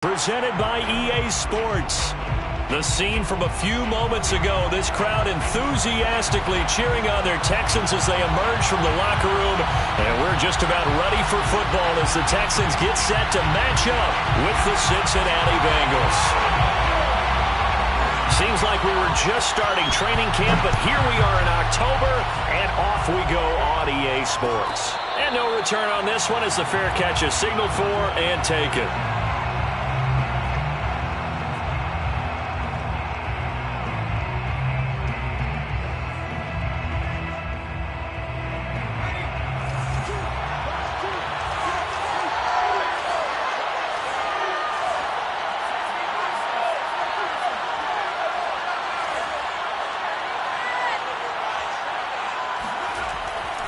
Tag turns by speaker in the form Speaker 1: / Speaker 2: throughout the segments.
Speaker 1: Presented by EA Sports. The scene from a few moments ago, this crowd enthusiastically cheering on their Texans as they emerge from the locker room. And we're just about ready for football as the Texans get set to match up with the Cincinnati Bengals. Seems like we were just starting training camp, but here we are in October, and off we go on EA Sports. And no return on this one as the fair catch is signaled for and taken.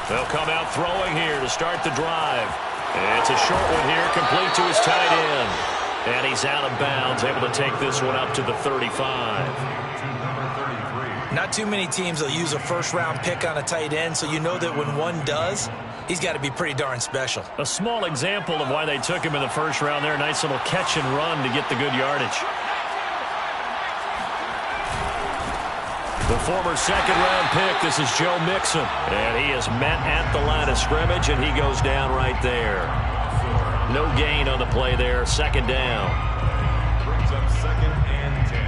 Speaker 1: They'll come out throwing here to start the drive. It's a short one here, complete to his tight end. And he's out of bounds, able to take this one up to the 35.
Speaker 2: Not too many teams will use a first-round pick on a tight end, so you know that when one does, he's got to be pretty darn special.
Speaker 1: A small example of why they took him in the first round there. Nice little catch and run to get the good yardage. The former second-round pick, this is Joe Mixon. And he is met at the line of scrimmage, and he goes down right there. No gain on the play there, second down.
Speaker 3: Brings up second and 10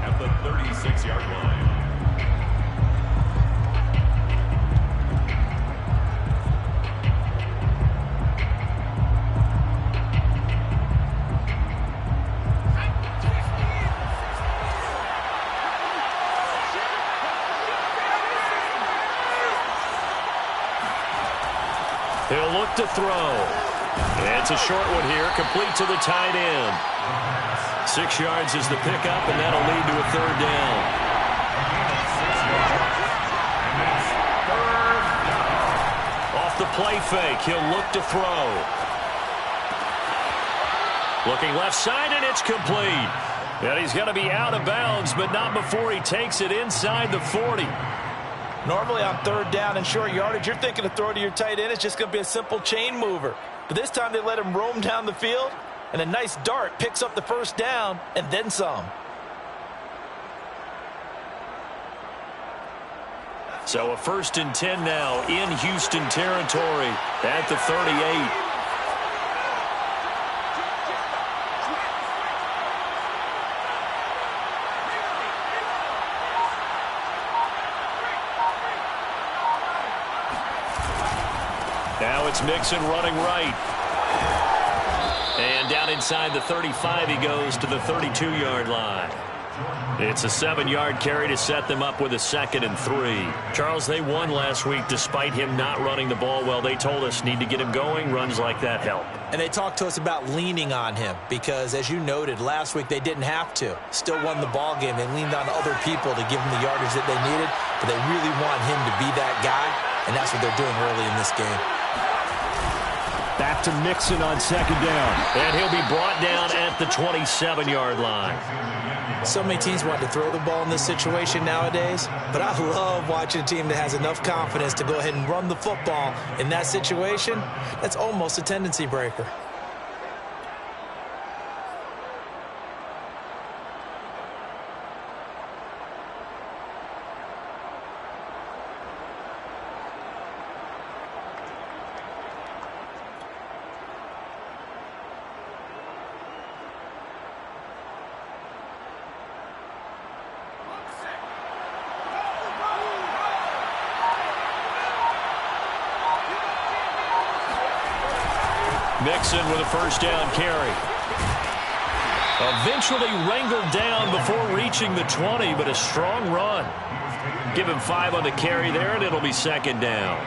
Speaker 3: at the 36-yard line.
Speaker 1: He'll look to throw. It's a short one here, complete to the tight end. 6 yards is the pickup, and that'll lead to a third down. Off the play fake, he'll look to throw. Looking left side, and it's complete. And he's going to be out of bounds, but not before he takes it inside the 40.
Speaker 2: Normally on third down and short yardage, you're thinking to throw to your tight end. It's just going to be a simple chain mover. But this time they let him roam down the field, and a nice dart picks up the first down and then some.
Speaker 1: So a 1st and 10 now in Houston territory at the 38. Now it's Mixon running right. And down inside the 35 he goes to the 32-yard line. It's a 7-yard carry to set them up with a 2nd and 3. Charles, they won last week despite him not running the ball well. They told us need to get him going. Runs like that help.
Speaker 2: And they talked to us about leaning on him because, as you noted, last week they didn't have to. Still won the ball game. They leaned on other people to give them the yardage that they needed, but they really want him to be that guy, and that's what they're doing early in this game.
Speaker 1: Back to Mixon on 2nd down. And he'll be brought down at the 27-yard line.
Speaker 2: So many teams want to throw the ball in this situation nowadays, but I love watching a team that has enough confidence to go ahead and run the football in that situation. That's almost a tendency breaker.
Speaker 1: Mixon with a first down carry. Eventually wrangled down before reaching the 20, but a strong run. Give him 5 on the carry there, and it'll be 2nd down.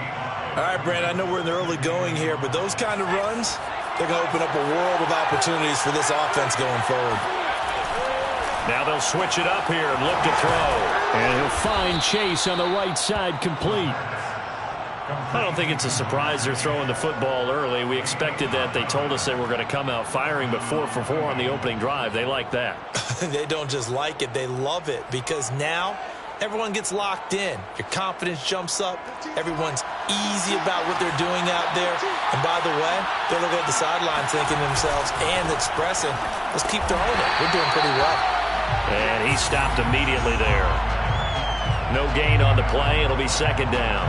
Speaker 2: All right, Brent, I know we're in the early going here, but those kind of runs, they're going to open up a world of opportunities for this offense going forward.
Speaker 1: Now they'll switch it up here and look to throw. And he'll find Chase on the right side, complete. I don't think it's a surprise they're throwing the football early. We expected that. They told us they were going to come out firing, but 4 for 4 on the opening drive. They like that.
Speaker 2: They don't just like it. They love it because now everyone gets locked in. Your confidence jumps up. Everyone's easy about what they're doing out there. And by the way, they're looking at the sideline thinking to themselves and expressing, let's keep throwing it. We're doing pretty well.
Speaker 1: And he stopped immediately there. No gain on the play. It'll be second down.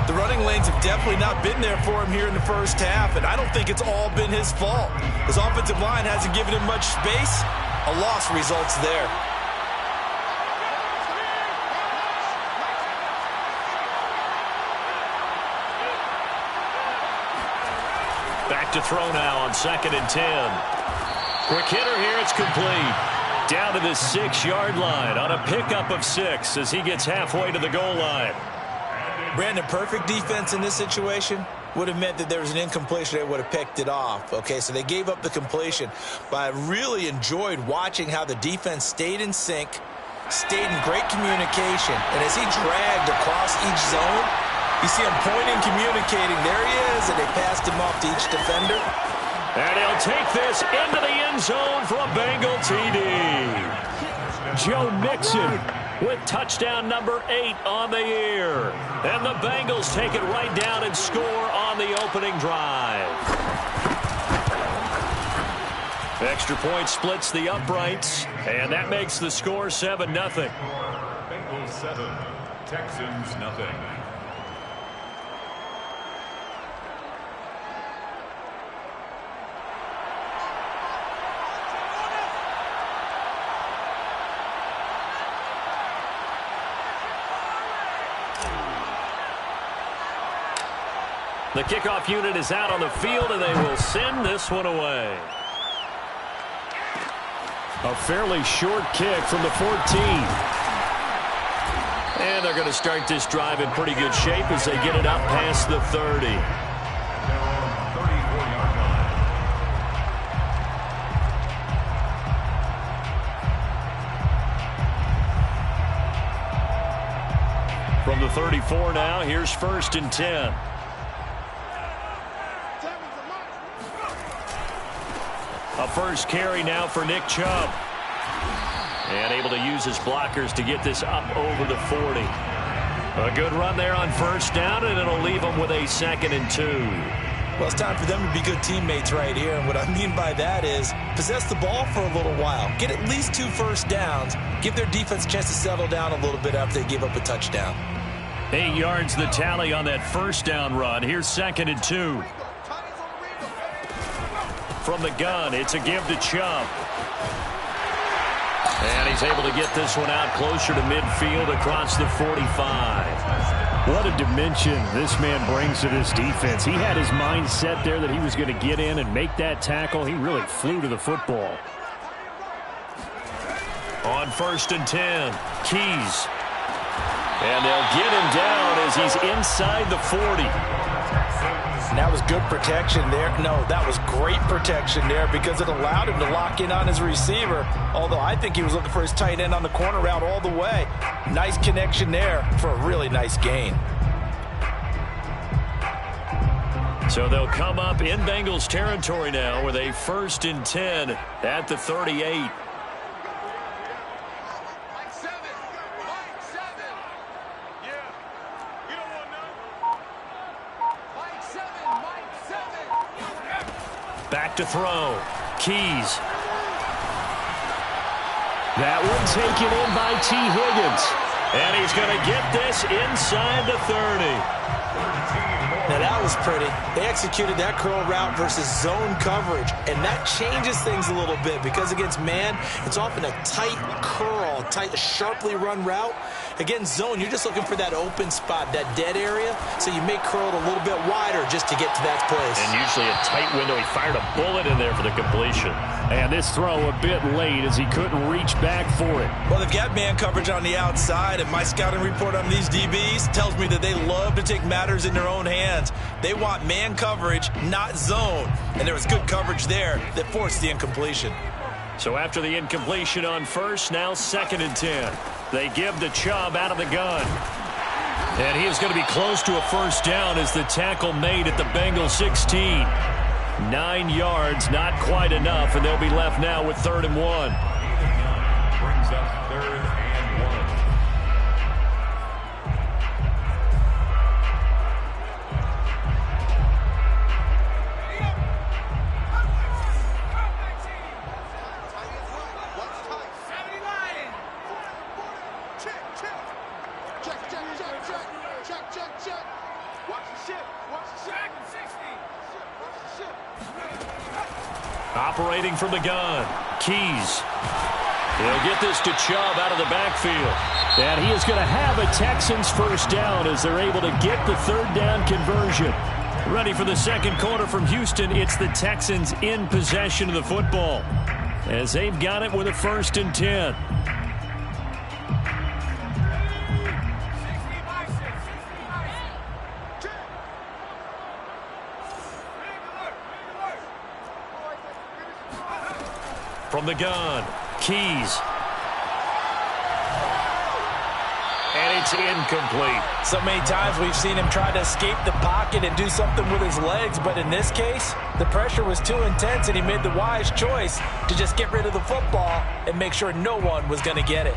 Speaker 2: The running lanes have definitely not been there for him here in the first half, and I don't think it's all been his fault. His offensive line hasn't given him much space. A loss results there.
Speaker 1: Back to throw now on 2nd and 10. Quick hitter here. It's complete. Down to the 6-yard line on a pickup of 6 as he gets halfway to the goal line.
Speaker 2: Brandon, perfect defense in this situation would have meant that there was an incompletion. They would have picked it off. Okay, so they gave up the completion. But I really enjoyed watching how the defense stayed in sync, stayed in great communication. And as he dragged across each zone, you see him pointing, communicating. There he is, and they passed him off to each defender.
Speaker 1: And he'll take this into the end zone for a Bengal TD. Joe Mixon with touchdown number 8 on the year. And the Bengals take it right down and score on the opening drive. Extra point splits the uprights, and that makes the score 7-0.
Speaker 3: Bengals 7, Texans nothing.
Speaker 1: The kickoff unit is out on the field, and they will send this one away. A fairly short kick from the 14. And they're going to start this drive in pretty good shape as they get it up past the 30.
Speaker 3: 34-yard line.
Speaker 1: From the 34 now, here's 1st and 10. A first carry now for Nick Chubb. And able to use his blockers to get this up over the 40. A good run there on 1st down, and it'll leave them with a 2nd and 2.
Speaker 2: Well, it's time for them to be good teammates right here. And what I mean by that is possess the ball for a little while. Get at least 2 first downs. Give their defense a chance to settle down a little bit after they give up a touchdown.
Speaker 1: 8 yards the tally on that 1st down run. Here's 2nd and 2. From the gun, it's a give to Chubb. And he's able to get this one out closer to midfield across the 45.
Speaker 4: What a dimension this man brings to this defense. He had his mind set there that he was going to get in and make that tackle. He really flew to the football.
Speaker 1: On 1st and 10, Keys. And they'll get him down as he's inside the 40.
Speaker 2: And that was good protection there. No, that was great protection there because it allowed him to lock in on his receiver. Although I think he was looking for his tight end on the corner route all the way. Nice connection there for a really nice gain.
Speaker 1: So they'll come up in Bengals territory now with a 1st and 10 at the 38. Back to throw. Keys.
Speaker 4: That one taken in by T. Higgins.
Speaker 1: And he's going to get this inside the 30.
Speaker 2: Now that was pretty. They executed that curl route versus zone coverage, and that changes things a little bit because against man, it's often a tight curl, sharply run route. Against zone, you're just looking for that open spot, that dead area, so you may curl it a little bit wider just to get to that place.
Speaker 1: And usually a tight window. He fired a bullet in there for the completion.
Speaker 4: And this throw a bit late as he couldn't reach back for it.
Speaker 2: Well, they've got man coverage on the outside, and my scouting report on these DBs tells me that they love to take matters in their own hands. They want man coverage, not zone. And there was good coverage there that forced the incompletion.
Speaker 1: So after the incompletion on 1st, now 2nd and 10. They give to Chubb out of the gun. And he is going to be close to a 1st down as the tackle made at the Bengals 16. 9 yards, not quite enough, and they'll be left now with 3rd and 1.
Speaker 3: Brings up 3rd and 1.
Speaker 1: operating from the gun. Keys. He'll get this to Chubb out of the backfield.
Speaker 4: And he is going to have a Texans first down as they're able to get the third down conversion.
Speaker 1: Ready for the second quarter from Houston. It's the Texans in possession of the football as they've got it with a 1st and 10. From the gun, Keys. And it's incomplete.
Speaker 2: So many times we've seen him try to escape the pocket and do something with his legs, but in this case, the pressure was too intense and he made the wise choice to just get rid of the football and make sure no one was going to get it.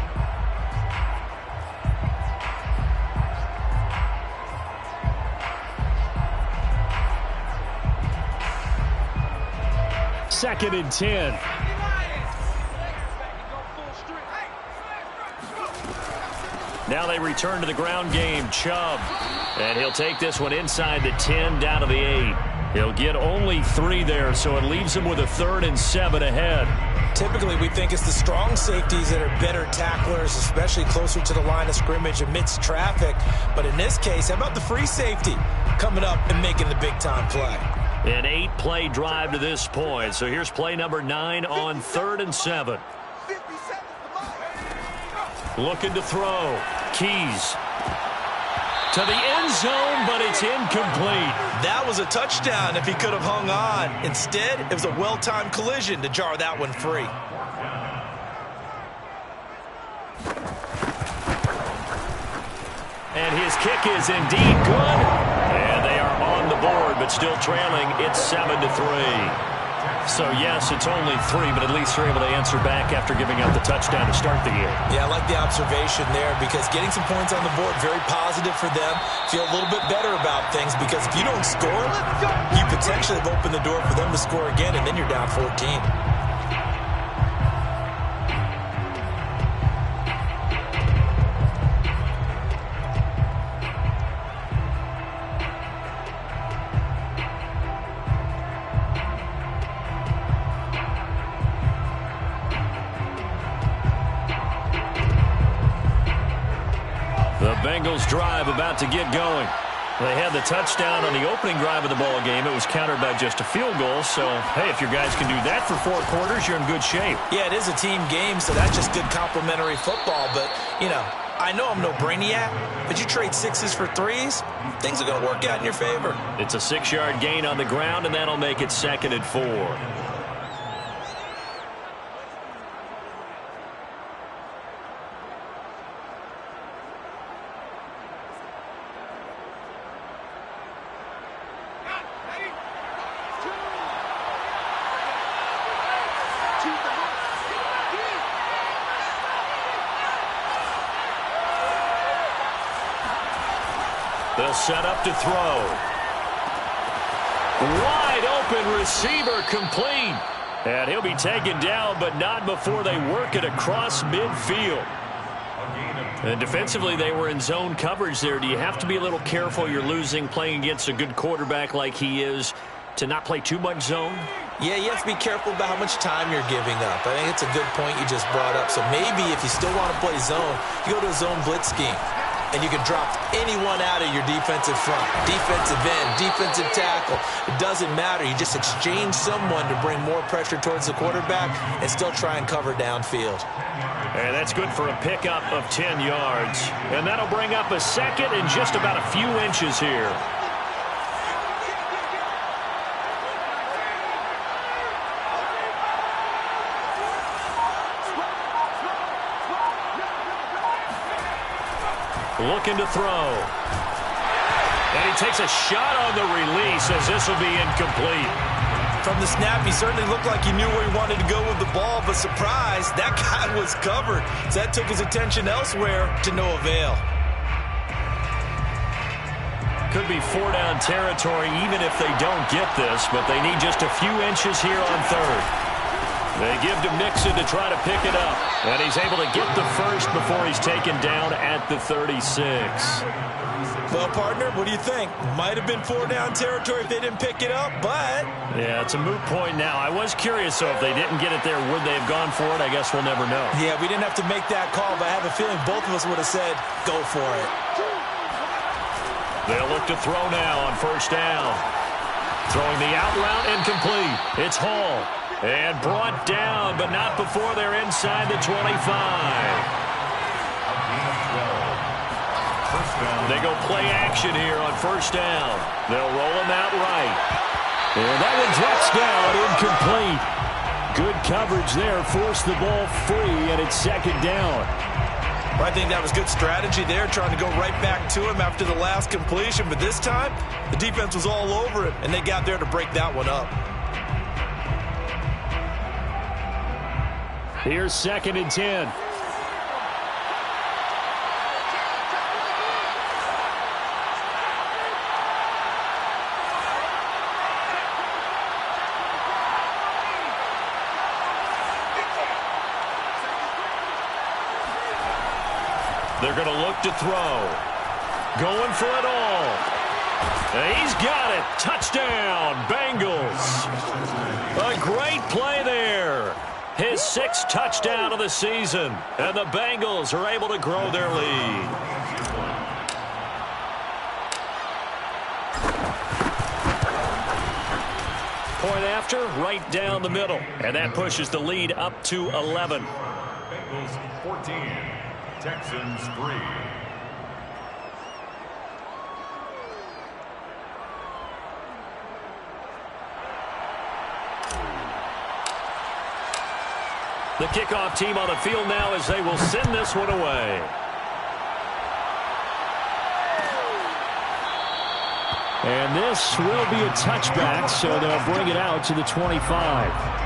Speaker 4: Second and 10.
Speaker 1: Now they return to the ground game. Chubb. And he'll take this one inside the 10 down to the 8. He'll get only 3 there, so it leaves him with a 3rd and 7 ahead.
Speaker 2: Typically, we think it's the strong safeties that are better tacklers, especially closer to the line of scrimmage amidst traffic. But in this case, how about the free safety coming up and making the big-time play?
Speaker 1: An 8-play drive to this point. So here's play number 9 on 3rd and 7. Looking to throw. Keys. To the end zone, but it's incomplete.
Speaker 2: That was a touchdown if he could have hung on. Instead, it was a well-timed collision to jar that one free.
Speaker 1: And his kick is indeed good. And they are on the board, but still trailing. It's 7-3. So, yes, it's only 3, but at least they're able to answer back after giving up the touchdown to start the game.
Speaker 2: Yeah, I like the observation there because getting some points on the board, very positive for them. Feel a little bit better about things because if you don't score, you potentially have opened the door for them to score again, and then you're down 14.
Speaker 1: The Bengals drive about to get going. They had the touchdown on the opening drive of the ball game. It was countered by just a field goal. So, hey, if your guys can do that for 4 quarters, you're in good shape.
Speaker 2: Yeah, it is a team game, so that's just good complimentary football. But, you know, I know I'm no brainiac, but you trade 6s for 3s, things are going to work out in your favor.
Speaker 1: It's a 6-yard gain on the ground, and that'll make it 2nd and 4. They'll set up to throw. Wide open receiver complete. And he'll be taken down, but not before they work it across midfield. And defensively, they were in zone coverage there. Do you have to be a little careful? You're losing, playing against a good quarterback like he is, to not play too much zone?
Speaker 2: Yeah, you have to be careful about how much time you're giving up. I think it's a good point you just brought up. So maybe if you still want to play zone, you go to a zone blitz scheme. And you can drop anyone out of your defensive front. Defensive end, defensive tackle. It doesn't matter. You just exchange someone to bring more pressure towards the quarterback and still try and cover downfield.
Speaker 1: And that's good for a pickup of 10 yards. And that'll bring up a 2nd and just about a few inches here. Looking to throw. And he takes a shot on the release as this will be incomplete.
Speaker 2: From the snap, he certainly looked like he knew where he wanted to go with the ball, but surprise, that guy was covered. So that took his attention elsewhere to no avail.
Speaker 1: Could be 4-down territory even if they don't get this, but they need just a few inches here on 3rd. They give to Mixon to try to pick it up. And he's able to get the first before he's taken down at the 36.
Speaker 2: Well, partner, what do you think? Might have been 4-down territory if they didn't pick it up, but...
Speaker 1: Yeah, it's a moot point now. I was curious, so if they didn't get it there, would they have gone for it? I guess we'll never know.
Speaker 2: Yeah, we didn't have to make that call, but I have a feeling both of us would have said, go for it.
Speaker 1: They'll look to throw now on first down. Throwing the out route incomplete. It's Hall. And brought down, but not before they're inside the 25. They go play action here on first down. They'll roll him out right. And that one drops down, incomplete. Good coverage there, forced the ball free, and it's second down.
Speaker 2: Well, I think that was good strategy there, trying to go right back to him after the last completion. But this time, the defense was all over it, and they got there to break that one up.
Speaker 4: Here's 2nd and 10.
Speaker 1: They're going to look to throw. Going for it all. And he's got it. Touchdown, Bengals. A great play there. His 6th touchdown of the season. And the Bengals are able to grow their lead. Point after, right down the middle. And that pushes the lead up to 11.
Speaker 3: Bengals 14, Texans 3.
Speaker 1: The kickoff team on the field now as they will send this one away.
Speaker 4: And this will be a touchback, so they'll bring it out to the 25.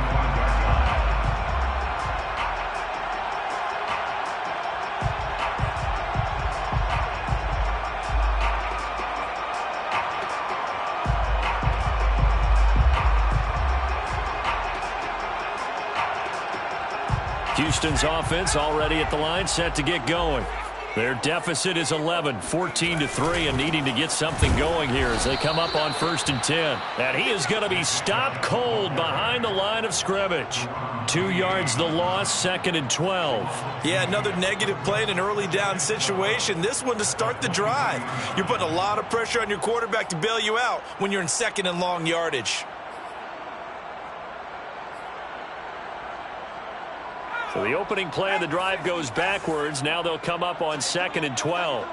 Speaker 1: Houston's offense already at the line, set to get going. Their deficit is 11, 14-3, and needing to get something going here as they come up on 1st and 10. And he is going to be stopped cold behind the line of scrimmage. 2 yards the loss, 2nd and 12.
Speaker 2: Yeah, another negative play in an early down situation. This one to start the drive. You're putting a lot of pressure on your quarterback to bail you out when you're in 2nd and long yardage.
Speaker 1: So the opening play of the drive goes backwards. Now they'll come up on 2nd and 12.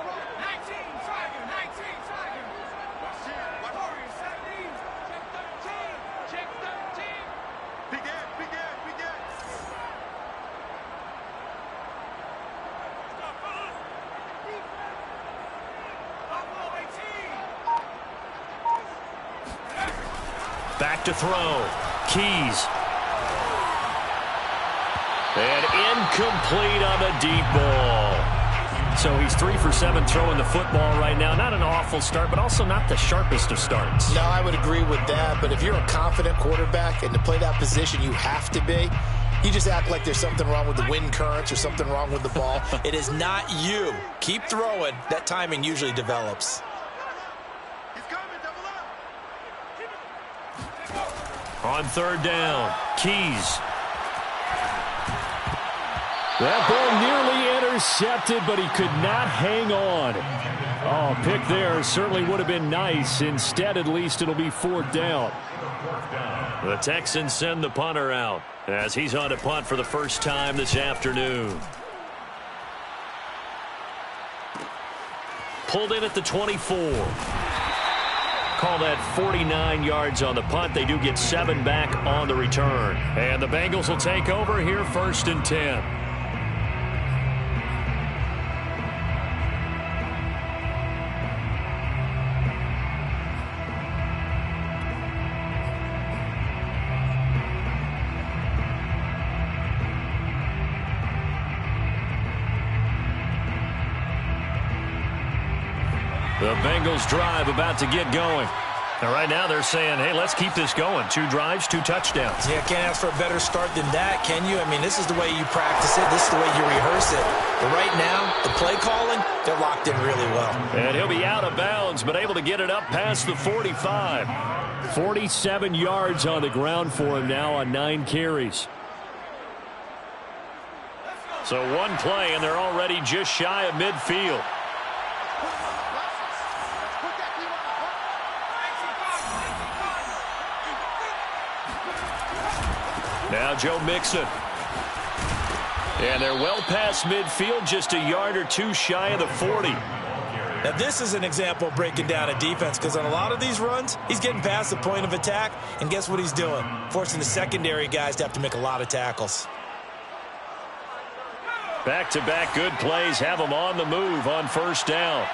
Speaker 1: Back to throw. Keys. And incomplete on the deep ball. So he's 3 for 7 throwing the football right now. Not an awful start, but also not the sharpest of starts.
Speaker 2: No, I would agree with that. But if you're a confident quarterback and to play that position you have to be, you just act like there's something wrong with the wind currents or something wrong with the ball. It is not you. Keep throwing. That timing usually develops.
Speaker 1: On 3rd down, Keys.
Speaker 4: That ball nearly intercepted, but he could not hang on. Oh, pick there certainly would have been nice. Instead, at least, it'll be 4th down.
Speaker 1: The Texans send the punter out as he's on to punt for the first time this afternoon. Pulled in at the 24. Call that 49 yards on the punt. They do get 7 back on the return. And the Bengals will take over here 1st and 10. The Bengals drive about to get going. And right now they're saying, hey, let's keep this going. 2 drives, 2 touchdowns.
Speaker 2: Yeah, can't ask for a better start than that, can you? I mean, this is the way you practice it. This is the way you rehearse it. But right now, the play calling, they're locked in really well.
Speaker 1: And he'll be out of bounds, but able to get it up past the 45.
Speaker 4: 47 yards on the ground for him now on 9 carries.
Speaker 1: So 1 play, and they're already just shy of midfield. Now Joe Mixon. And they're well past midfield, just a yard or 2 shy of the 40.
Speaker 2: Now, this is an example of breaking down a defense, because on a lot of these runs, he's getting past the point of attack, and guess what he's doing? Forcing the secondary guys to have to make a lot of tackles.
Speaker 1: Back-to-back good plays have them on the move on first down.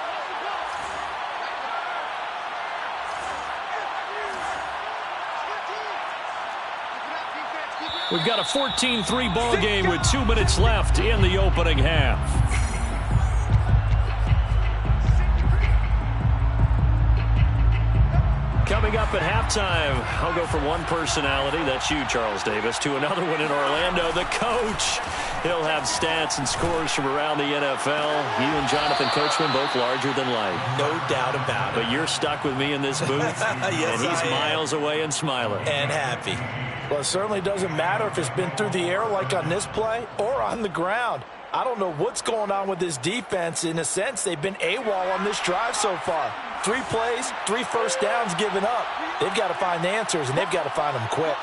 Speaker 4: We've got a 14-3 ball game with 2 minutes left in the opening half. Coming up at halftime, I'll go from one personality, that's you, Charles Davis, to another one in Orlando, the coach. He'll have stats and scores from around the NFL. You and Jonathan Coachman, both larger than life.
Speaker 2: No doubt about it.
Speaker 4: But you're stuck with me in this booth,
Speaker 2: yes,
Speaker 4: and he's miles away and smiling.
Speaker 2: And happy.
Speaker 5: Well, it certainly doesn't matter if it's been through the air like on this play or on the ground. I don't know what's going on with this defense. In a sense, they've been AWOL on this drive so far. 3 plays, 3 first downs given up. They've got to find answers, and they've got to find them quick.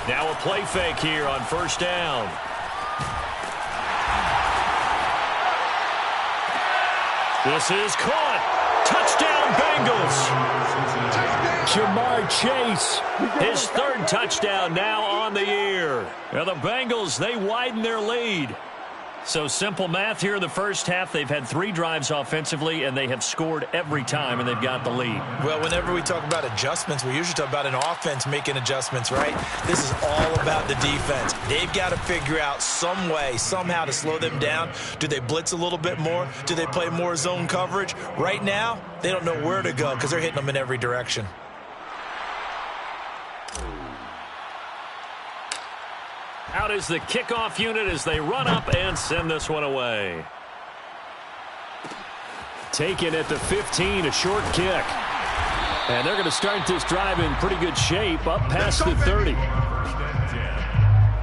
Speaker 1: Now a play fake here on first down. This is caught. Touchdown, Bengals.
Speaker 4: Jamar Chase.
Speaker 1: His 3rd touchdown now on the year. Now the Bengals, they widen their lead. So simple math here in the first half. They've had 3 drives offensively, and they have scored every time, and they've got the lead.
Speaker 2: Well, whenever we talk about adjustments, we usually talk about an offense making adjustments, right? This is all about the defense. They've got to figure out some way, somehow to slow them down. Do they blitz a little bit more? Do they play more zone coverage? Right now, they don't know where to go because they're hitting them in every direction.
Speaker 1: Out is the kickoff unit as they run up and send this one away.
Speaker 4: Taken at the 15, a short kick. And they're going to start this drive in pretty good shape, up past the 30.
Speaker 3: First and 10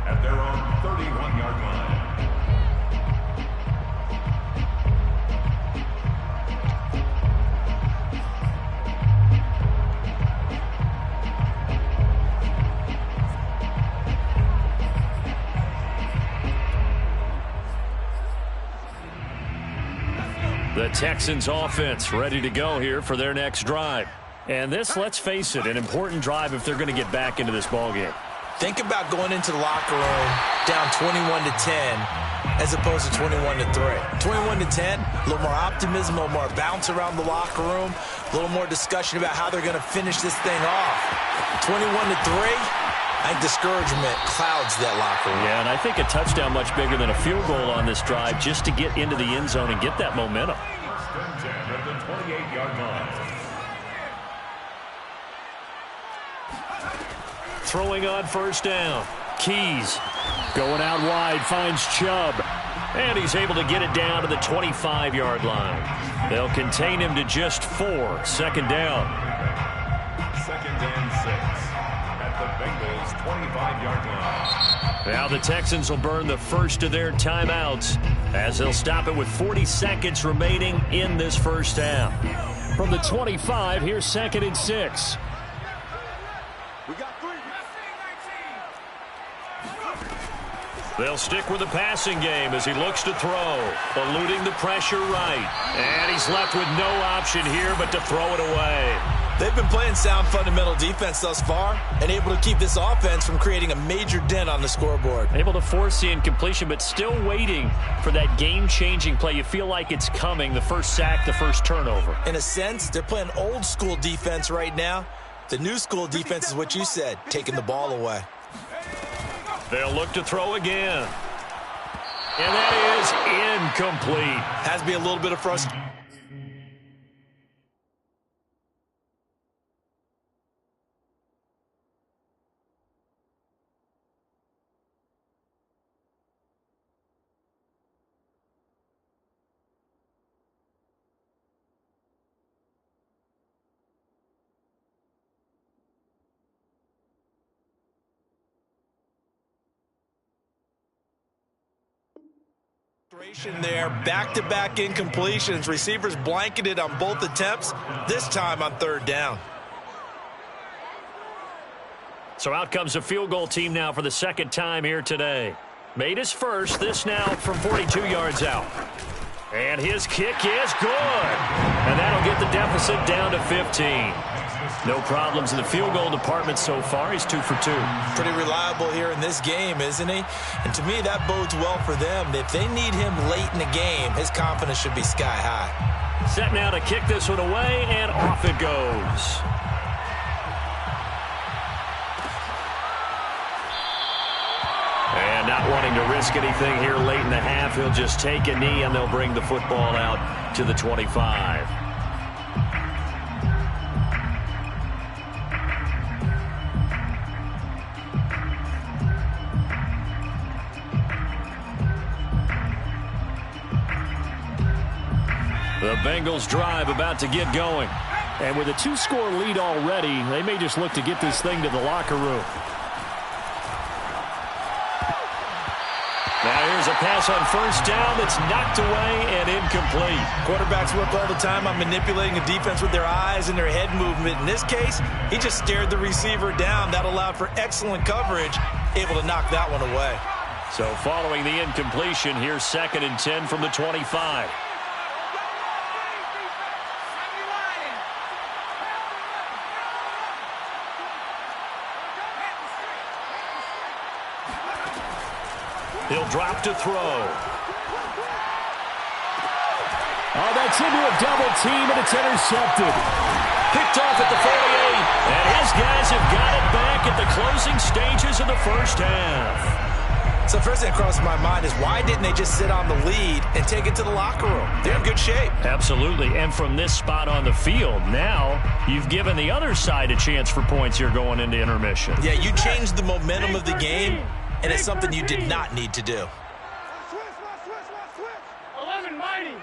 Speaker 3: at their own 31-yard line.
Speaker 1: The Texans offense ready to go here for their next drive. And this, let's face it, an important drive if they're going to get back into this ballgame.
Speaker 2: Think about going into the locker room down 21-10 as opposed to 21-3. 21-10, a little more optimism, a little more bounce around the locker room, a little more discussion about how they're going to finish this thing off. 21-3. I think discouragement clouds that locker room.
Speaker 1: Yeah, and I think a touchdown much bigger than a field goal on this drive just to get into the end zone and get that momentum.
Speaker 3: First and 10 at the 28-yard line.
Speaker 1: Throwing on first down. Keys going out wide, finds Chubb. And he's able to get it down to the 25-yard line. They'll contain him to just 4. Second down.
Speaker 3: Second and 6 at the Bengals' 25-yard line.
Speaker 1: Now the Texans will burn the first of their timeouts as they'll stop it with 40 seconds remaining in this first half.
Speaker 4: From the 25, here's 2nd and 6.
Speaker 1: They'll stick with the passing game as he looks to throw, eluding the pressure right. And he's left with no option here but to throw it away.
Speaker 2: They've been playing sound fundamental defense thus far and able to keep this offense from creating a major dent on the scoreboard.
Speaker 1: Able to force the incompletion, but still waiting for that game-changing play. You feel like it's coming, the first sack, the first turnover.
Speaker 2: In a sense, they're playing old-school defense right now. The new-school defense is what you said, taking the ball away.
Speaker 1: They'll look to throw again. And that is incomplete.
Speaker 2: Has to be a little bit of frustration.
Speaker 5: There, back-to-back incompletions. Receivers blanketed on both attempts, this time on third down.
Speaker 4: So out comes a field goal team now for the second time here today. Made his first, this now from 42 yards out. And his kick is good. And that'll get the deficit down to 15. No problems in the field goal department so far. He's 2 for 2.
Speaker 2: Pretty reliable here in this game, isn't he? And to me, that bodes well for them. If they need him late in the game, his confidence should be sky high.
Speaker 4: Set now to kick this one away, and off it goes. And not wanting to risk anything here late in the half, he'll just take a knee, and they'll bring the football out to the 25. The Bengals drive about to get going. And with a 2-score lead already, they may just look to get this thing to the locker room. Now here's a pass on first down that's knocked away and incomplete.
Speaker 5: Quarterbacks work all the time on manipulating a defense with their eyes and their head movement. In this case, he just stared the receiver down. That allowed for excellent coverage, able to knock that one away.
Speaker 4: So following the incompletion, here's 2nd and 10 from the 25. He'll drop to throw. Oh, that's into a double team, and it's intercepted. Picked off at the 48, and his guys have got it back at the closing stages of the first half.
Speaker 2: So first thing that crosses my mind is why didn't they just sit on the lead and take it to the locker room? They're in good shape.
Speaker 4: Absolutely, and from this spot on the field, now you've given the other side a chance for points here going into intermission.
Speaker 2: Yeah, you changed the momentum of the game, and it's something you did not need to do.
Speaker 6: 11 mighty.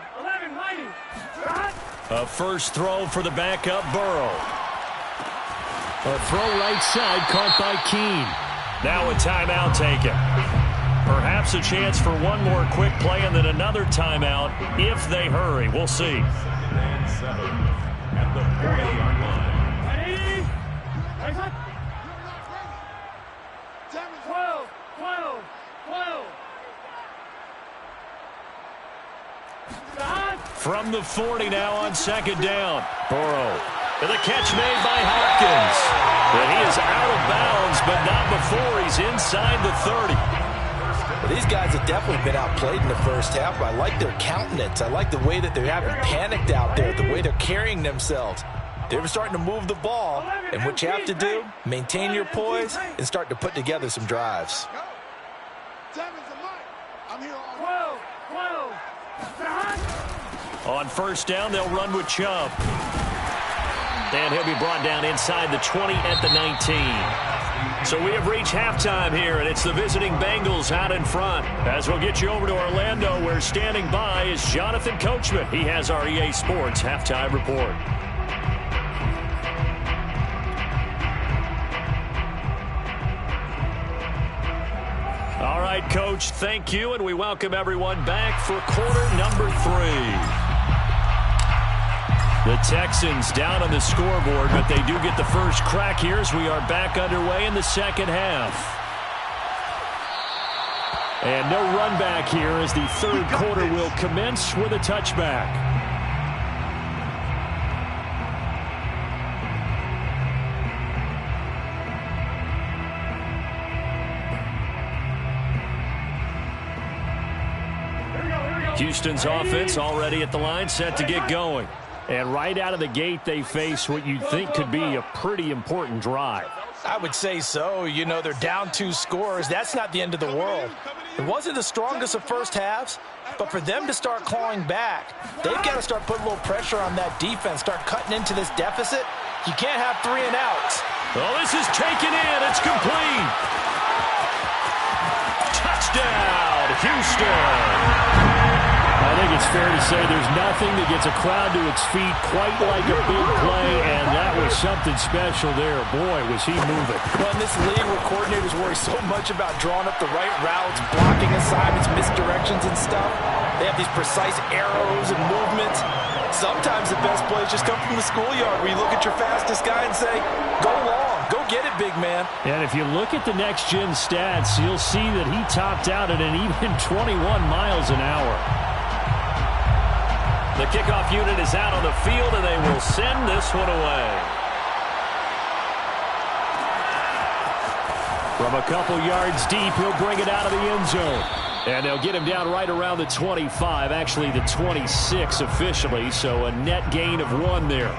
Speaker 4: A first throw for the backup Burrow. A throw right side caught by Keene. Now a timeout taken. Perhaps a chance for one more quick play and then another timeout if they hurry. We'll see.
Speaker 3: And 7 at the 40-yard line.
Speaker 6: Ready? 12.
Speaker 4: From the 40 now on 2nd down. Burrow. And the catch made by Hopkins. But he is out of bounds, but not before he's inside the 30.
Speaker 2: Well, these guys have definitely been outplayed in the first half. I like their countenance. I like the way that they're having panicked out there, the way they're carrying themselves. They're starting to move the ball, and what you have to do, maintain your poise and start to put together some drives.
Speaker 4: On first down, they'll run with Chubb. And he'll be brought down inside the 20 at the 19. So we have reached halftime here, and it's the visiting Bengals out in front. As we'll get you over to Orlando, where standing by is Jonathan Coachman. He has our EA Sports halftime report. All right, Coach, thank you, and we welcome everyone back for quarter number 3. The Texans down on the scoreboard, but they do get the first crack here as we are back underway in the second half. And no run back here as the third quarter will commence with a touchback. Houston's offense already at the line, set to get going. And right out of the gate, they face what you'd think could be a pretty important drive.
Speaker 5: I would say so. You know, they're down 2 scores. That's not the end of the world. It wasn't the strongest of first halves, but for them to start clawing back, they've got to start putting a little pressure on that defense, start cutting into this deficit. You can't have 3 and outs.
Speaker 4: Well, this is taken in. It's complete. Touchdown, Houston. think it's fair to say there's nothing that gets a crowd to its feet quite like a big play, and that was something special there. Boy, was he moving.
Speaker 5: Well, in this league where coordinators worry so much about drawing up the right routes, blocking assignments, misdirections and stuff, they have these precise arrows and movements. Sometimes the best plays just come from the schoolyard where you look at your fastest guy and say, go long, go get it, big man.
Speaker 4: And if you look at the next-gen stats, you'll see that he topped out at an even 21 miles an hour.
Speaker 1: The kickoff unit is out on the field, and they will send this one away.
Speaker 4: From a couple yards deep, he'll bring it out of the end zone. And they'll get him down right around the 25, actually the 26 officially, so a net gain of 1 there.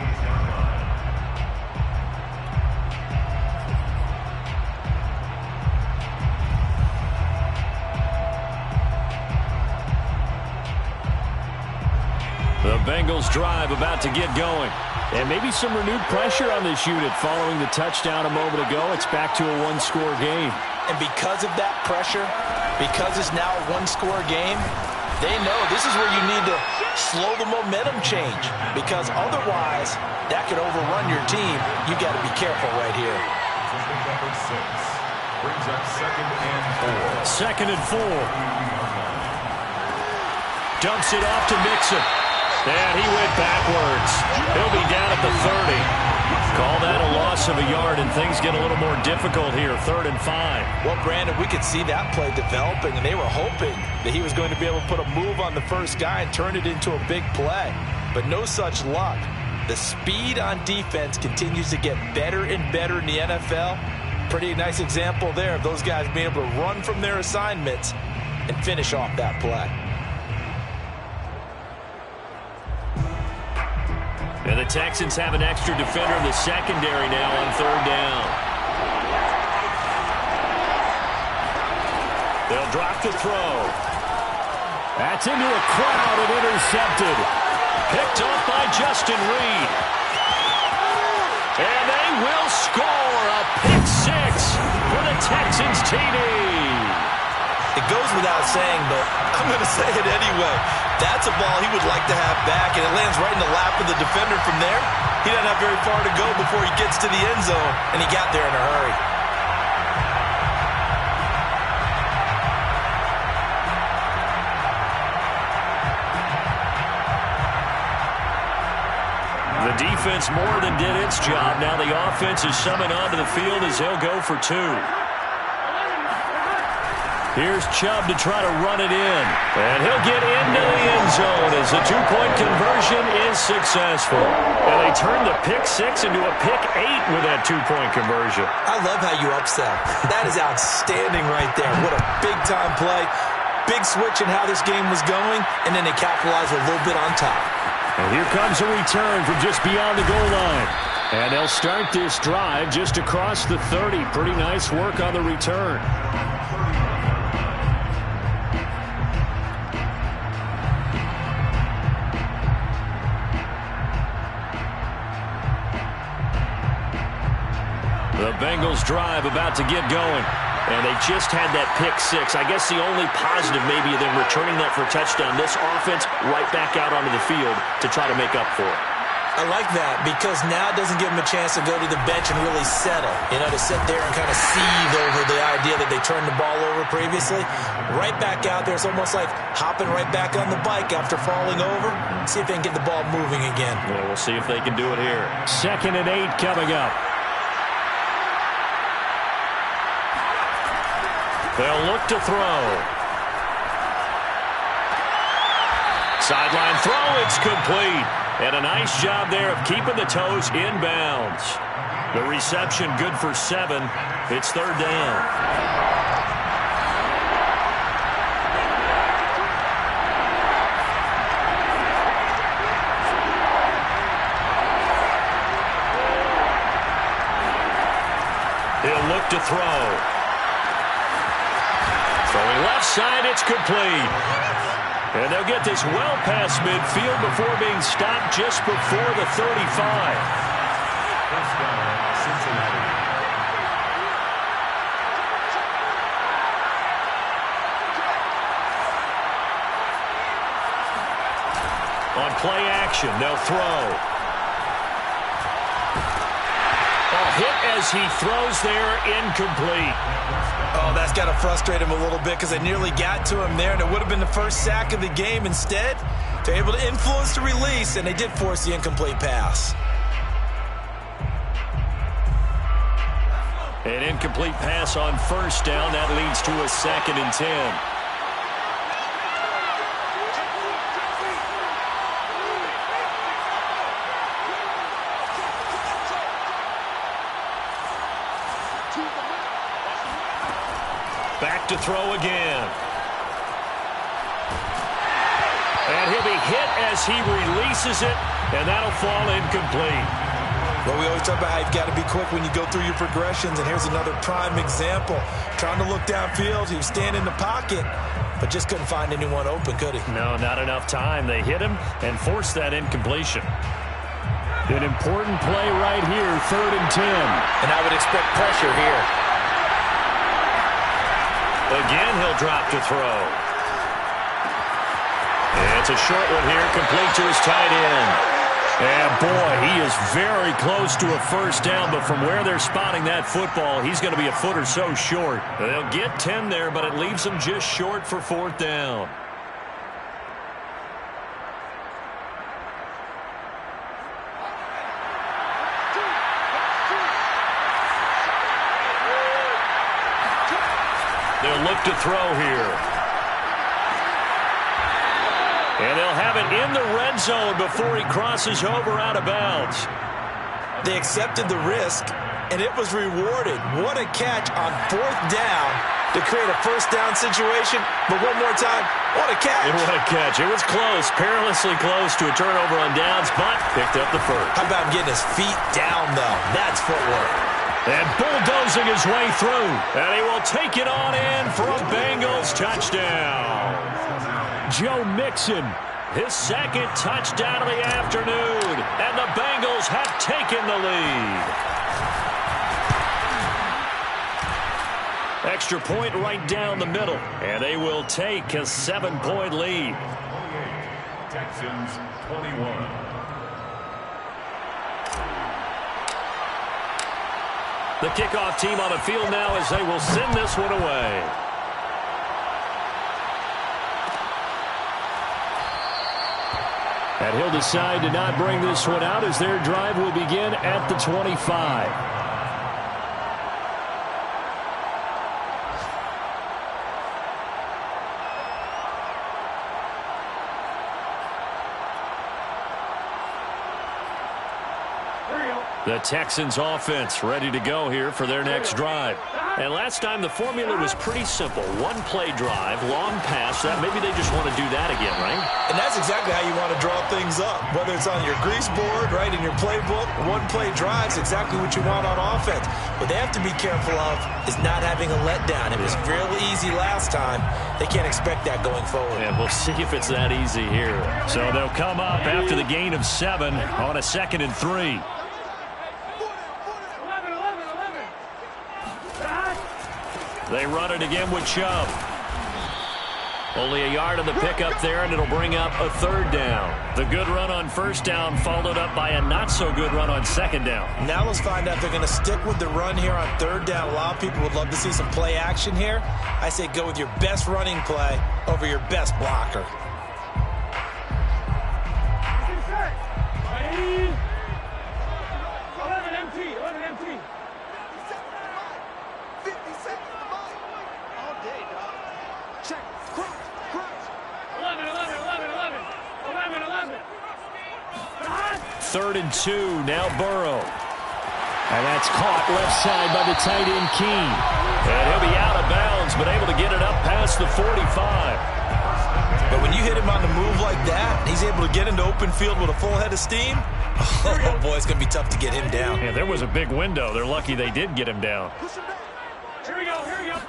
Speaker 1: The Bengals drive about to get going.
Speaker 4: And maybe some renewed pressure on this unit following the touchdown a moment ago. It's back to a one-score game.
Speaker 2: And because of that pressure, because it's now a one-score game, they know this is where you need to slow the momentum change. Because otherwise, that could overrun your team. You got to be careful right here.
Speaker 3: Brings up 2nd and 4.
Speaker 1: 2nd and 4. Dumps it off to Mixon. And he went backwards. He'll be down at the 30. Call that a loss of a yard, and things get a little more difficult here. 3rd and 5.
Speaker 2: Well, Brandon, we could see that play developing, and they were hoping that he was going to be able to put a move on the first guy and turn it into a big play. But no such luck. The speed on defense continues to get better and better in the NFL. Pretty nice example there of those guys being able to run from their assignments and finish off that play.
Speaker 1: And the Texans have an extra defender in the secondary now on 3rd down. They'll drop the throw.
Speaker 4: That's into a crowd and intercepted.
Speaker 1: Picked off by Justin Reed. And they will score a pick 6 for the Texans TD.
Speaker 2: It goes without saying, but I'm going to say it anyway. That's a ball he would like to have back, and it lands right in the lap of the defender from there. He doesn't have very far to go before he gets to the end zone, and he got there in a hurry.
Speaker 1: The defense more than did its job. Now the offense is summoned onto the field as they'll go for 2. Here's Chubb to try to run it in. And he'll get into the end zone as the 2-point conversion is successful. And they turn the pick 6 into a pick 8 with that 2-point conversion.
Speaker 2: I love how you upsell. That is outstanding right there. What a big-time play. Big switch in how this game was going, and then they capitalize a little bit on top.
Speaker 4: And here comes a return from just beyond the goal line. And they'll start this drive just across the 30. Pretty nice work on the return.
Speaker 1: The Bengals drive about to get going. And they just had that pick 6. I guess the only positive maybe of them returning that for a touchdown. This offense right back out onto the field to try to make up for it.
Speaker 2: I like that because now it doesn't give them a chance to go to the bench and really settle. You know, to sit there and kind of seethe over the idea that they turned the ball over previously. Right back out there. It's almost like hopping right back on the bike after falling over. See if they can get the ball moving again.
Speaker 1: Yeah, we'll see if they can do it here.
Speaker 4: 2nd and 8 coming up.
Speaker 1: They'll look to throw. Sideline throw, it's complete. And a nice job there of keeping the toes inbounds. The reception good for 7. It's 3rd down. He'll look to throw. Throwing left side, it's complete. And they'll get this well past midfield before being stopped just before the 35.
Speaker 3: First down, Cincinnati.
Speaker 1: On play action, they'll throw. Hit as he throws there, incomplete.
Speaker 5: Oh, that's got to frustrate him a little bit because they nearly got to him there, and it would have been the first sack of the game. Instead, they're able to influence the release, and they did force the incomplete pass.
Speaker 1: An incomplete pass on first down. That leads to a 2nd and 10. Back to throw again. And he'll be hit as he releases it, and that'll fall incomplete.
Speaker 5: Well, we always talk about how you've got to be quick when you go through your progressions, and here's another prime example. Trying to look downfield, he was standing in the pocket, but just couldn't find anyone open, could he?
Speaker 1: No, not enough time. They hit him and forced that incompletion. An important play right here, 3rd and 10.
Speaker 5: And I would expect pressure here.
Speaker 1: Again, he'll drop to throw. And it's a short one here, complete to his tight end. And boy, he is very close to a first down, but from where they're spotting that football, he's going to be a foot or so short. They'll get 10 there, but it leaves them just short for 4th down. They'll look to throw here. And they'll have it in the red zone before he crosses over out of bounds.
Speaker 5: They accepted the risk, and it was rewarded. What a catch on 4th down to create a first down situation. But one more time, what a catch.
Speaker 1: And what a catch. It was close, perilously close to a turnover on downs, but picked up the first.
Speaker 5: How about getting his feet down, though? That's footwork.
Speaker 1: And bulldozing his way through. And he will take it on in for a Bengals touchdown. Joe Mixon, his 2nd touchdown of the afternoon. And the Bengals have taken the lead. Extra point right down the middle. And they will take a 7-point lead.
Speaker 3: Texans 21.
Speaker 1: The kickoff team on the field now as they will send this one away. And he'll decide to not bring this one out as their drive will begin at the 25. The Texans offense ready to go here for their next drive. And last time the formula was pretty simple. One play drive, long pass. That maybe they just want to do that again, right?
Speaker 5: And that's exactly how you want to draw things up. Whether it's on your grease board, right, in your playbook, one play drive is exactly what you want on offense. What they have to be careful of is not having a letdown. It was real easy last time. They can't expect that going forward.
Speaker 1: And we'll see if it's that easy here. So they'll come up after the gain of 7 on a 2nd and 3. They run it again with Chubb. Only a yard on the pickup there, and it'll bring up a 3rd down. The good run on first down followed up by a not-so-good run on 2nd down.
Speaker 5: Now let's find out if they're going to stick with the run here on 3rd down. A lot of people would love to see some play action here. I say go with your best running play over your best blocker.
Speaker 1: Third and 2, now Burrow. And that's caught left side by the tight end, Keene. And he'll be out of bounds, but able to get it up past the 45.
Speaker 5: But when you hit him on the move like that, he's able to get into open field with a full head of steam, oh boy, it's going to be tough to get him down.
Speaker 1: Yeah, there was a big window. They're lucky they did get him down.
Speaker 6: Here we go, here we go.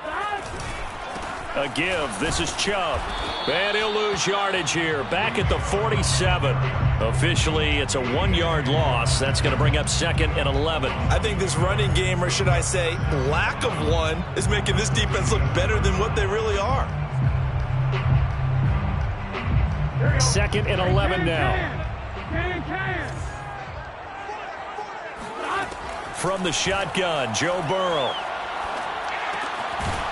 Speaker 1: A give. This is Chubb. And he'll lose yardage here. Back at the 47. Officially, it's a 1-yard loss. That's going to bring up 2nd and 11.
Speaker 5: I think this running game, or should I say lack of one, is making this defense look better than what they really are.
Speaker 4: 2nd and 11 now. From the shotgun, Joe Burrow.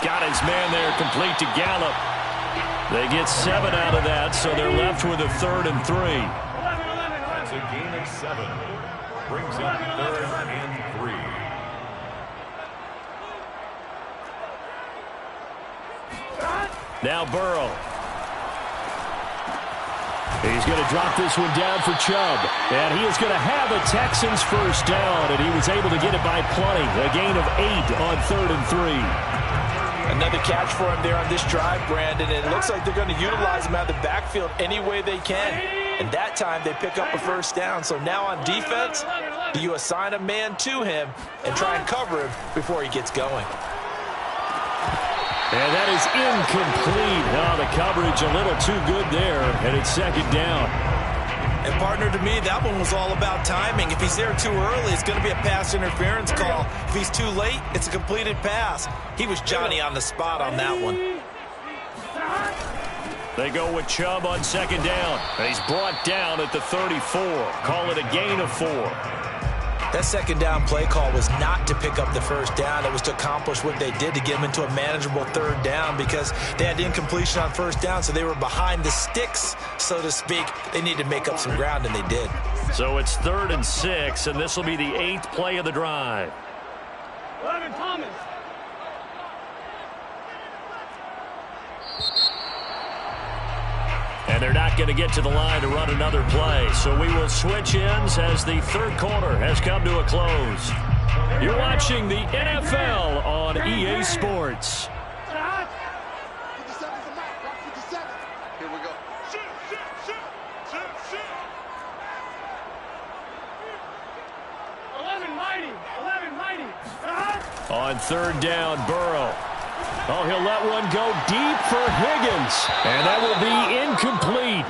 Speaker 4: Got his man there, complete to Gallup. They get 7 out of that, so they're left with a 3rd and 3.
Speaker 3: That's a gain of 7. Brings up 3rd and 3.
Speaker 4: Now Burrow. He's going to drop this one down for Chubb. And he is going to have a Texans first down, and he was able to get it by plenty. A gain of 8 on 3rd and 3.
Speaker 5: Another catch for him there on this drive, Brandon. And it looks like they're going to utilize him out of the backfield any way they can. And that time they pick up a first down. So now on defense, do you assign a man to him and try and cover him before he gets going?
Speaker 4: And that is incomplete. Oh, the coverage a little too good there, and it's 2nd down.
Speaker 2: And, partner, to me, that one was all about timing. If he's there too early, it's going to be a pass interference call. If he's too late, it's a completed pass. He was Johnny on the spot on that one.
Speaker 4: They go with Chubb on 2nd down. He's brought down at the 34. Call it a gain of 4.
Speaker 2: That 2nd down play call was not to pick up the first down. It was to accomplish what they did to get them into a manageable 3rd down because they had incompletion on 1st down, so they were behind the sticks, so to speak. They needed to make up some ground, and they did.
Speaker 4: So it's 3rd and 6, and this will be the 8th play of the drive.
Speaker 6: 11 Thomas.
Speaker 4: And they're not going to get to the line to run another play. So we will switch ends as the 3rd quarter has come to a close. You're watching the NFL on EA Sports.
Speaker 7: Here we go. Shoot.
Speaker 6: 11 mighty.
Speaker 4: On 3rd down, Burrow. Oh, he'll let one go deep for Higgins. And that will be incomplete.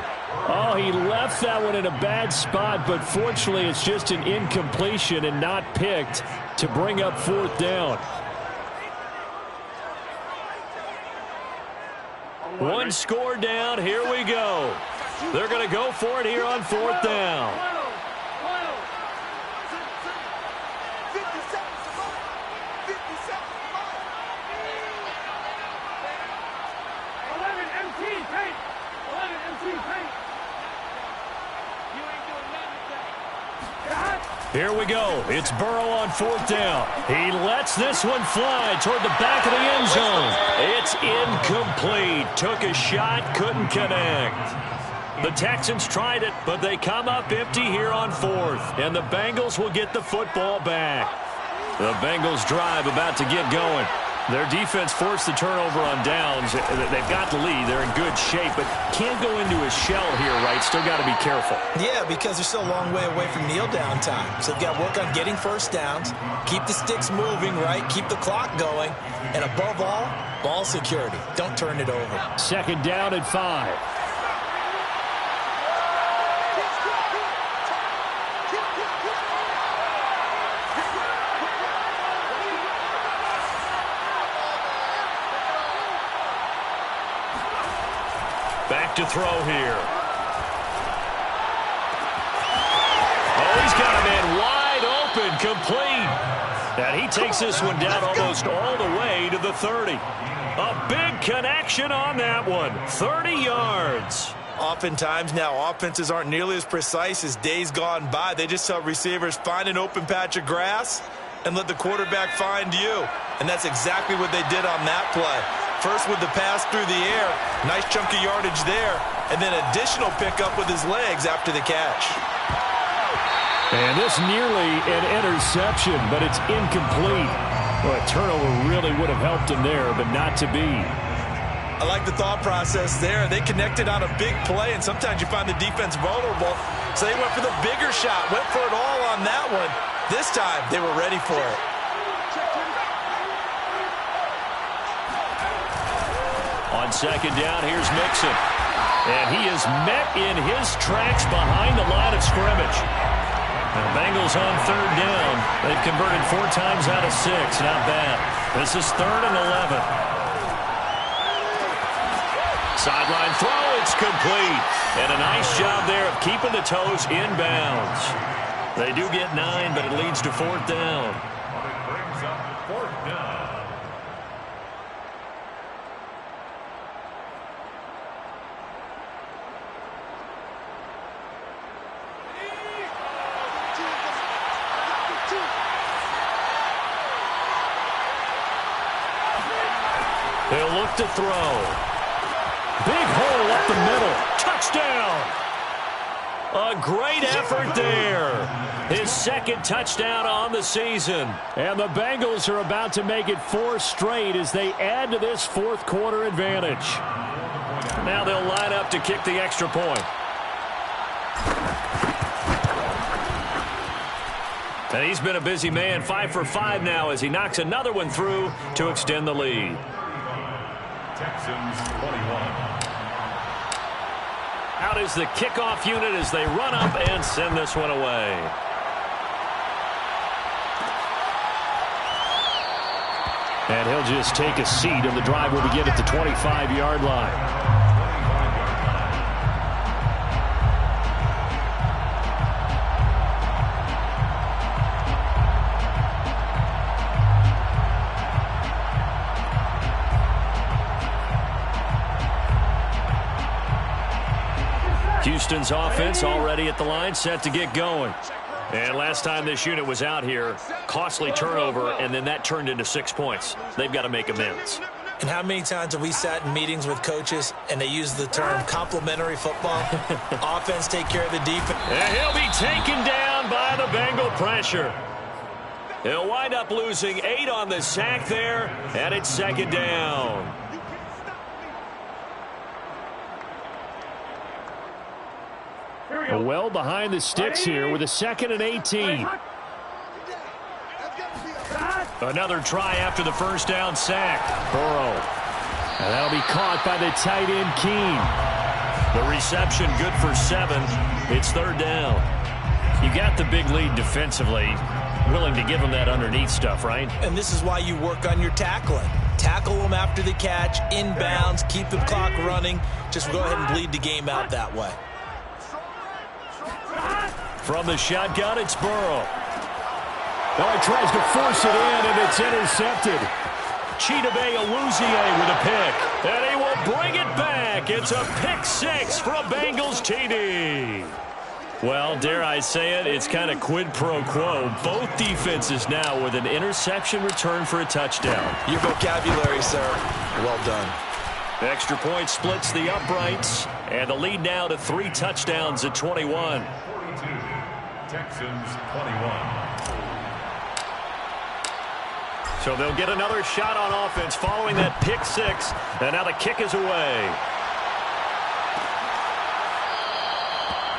Speaker 4: Oh, he left that one in a bad spot, but fortunately it's just an incompletion and not picked to bring up 4th down. One score down. Here we go. They're going to go for it here on 4th down. Here we go. It's Burrow on 4th down. He lets this one fly toward the back of the end zone. It's incomplete. Took a shot, couldn't connect. The Texans tried it, but they come up empty here on 4th. And the Bengals will get the football back. The Bengals drive about to get going. Their defense forced the turnover on downs. They've got the lead. They're in good shape, but can't go into a shell here, right? Still got to be careful.
Speaker 2: Yeah, because they're still a long way away from kneel down time. So they've got to work on getting first downs, keep the sticks moving, right? Keep the clock going. And above all, ball security. Don't turn it over.
Speaker 4: 2nd down at 5. Back to throw here. Oh, he's got a man wide open, complete. And he takes this one down almost all the way to the 30. A big connection on that one. 30 yards.
Speaker 2: Oftentimes now, offenses aren't nearly as precise as days gone by. They just tell receivers, find an open patch of grass and let the quarterback find you. And that's exactly what they did on that play. First with the pass through the air, nice chunk of yardage there, and then additional pickup with his legs after the catch.
Speaker 4: And this nearly an interception, but it's incomplete. Well, a turnover really would have helped him there, but not to be.
Speaker 2: I like the thought process there. They connected on a big play, and sometimes you find the defense vulnerable. So they went for the bigger shot, went for it all on that one. This time, they were ready for it.
Speaker 4: On 2nd down, here's Mixon. And he is met in his tracks behind the line of scrimmage. And the Bengals on 3rd down. They've converted 4 times out of 6. Not bad. This is 3rd and 11.
Speaker 1: Sideline throw, it's complete. And a nice job there of keeping the toes inbounds. They do get 9, but it leads to 4th down.
Speaker 3: It brings up 4th down.
Speaker 1: He'll look to throw. Big hole up the middle. Touchdown. A great effort there. His 2nd touchdown on the season.
Speaker 4: And the Bengals are about to make it 4 straight as they add to this 4th quarter advantage.
Speaker 1: Now they'll line up to kick the extra point. And he's been a busy man, 5 for 5 now as he knocks another one through to extend the lead.
Speaker 3: Texans 21.
Speaker 1: Out is the kickoff unit as they run up and send this one away.
Speaker 4: And he'll just take a seat, and the drive will begin at the 25-yard line.
Speaker 1: Houston's offense already at the line, set to get going. And last time this unit was out here, costly turnover, and then that turned into 6 points. They've got to make amends.
Speaker 2: And how many times have we sat in meetings with coaches and they use the term complementary football? Offense take care of the defense.
Speaker 1: And he'll be taken down by the Bengal pressure. He'll wind up losing 8 on the sack there, and it's 2nd down.
Speaker 4: Well behind the sticks here with a 2nd and 18.
Speaker 1: Another try after the first down sack.
Speaker 4: Burrow. And that'll be caught by the tight end, Keene.
Speaker 1: The reception good for 7. It's 3rd down. You got the big lead defensively. Willing to give them that underneath stuff, right?
Speaker 2: And this is why you work on your tackling. Tackle them after the catch, inbounds, keep the clock running. Just go ahead and bleed the game out that way.
Speaker 1: From the shotgun, it's Burrow.
Speaker 4: Oh, he tries to force it in, and it's intercepted.
Speaker 1: Chidobe Awuzie with a pick. And he will bring it back. It's a pick 6 for a Bengals TD. Well, dare I say it, it's kind of quid pro quo. Both defenses now with an interception return for a touchdown.
Speaker 2: Your vocabulary, sir. Well done.
Speaker 1: Extra point splits the uprights, and the lead now to 3 touchdowns at 21.
Speaker 3: 42. Texans 21.
Speaker 1: So they'll get another shot on offense following that pick 6, and now the kick is away.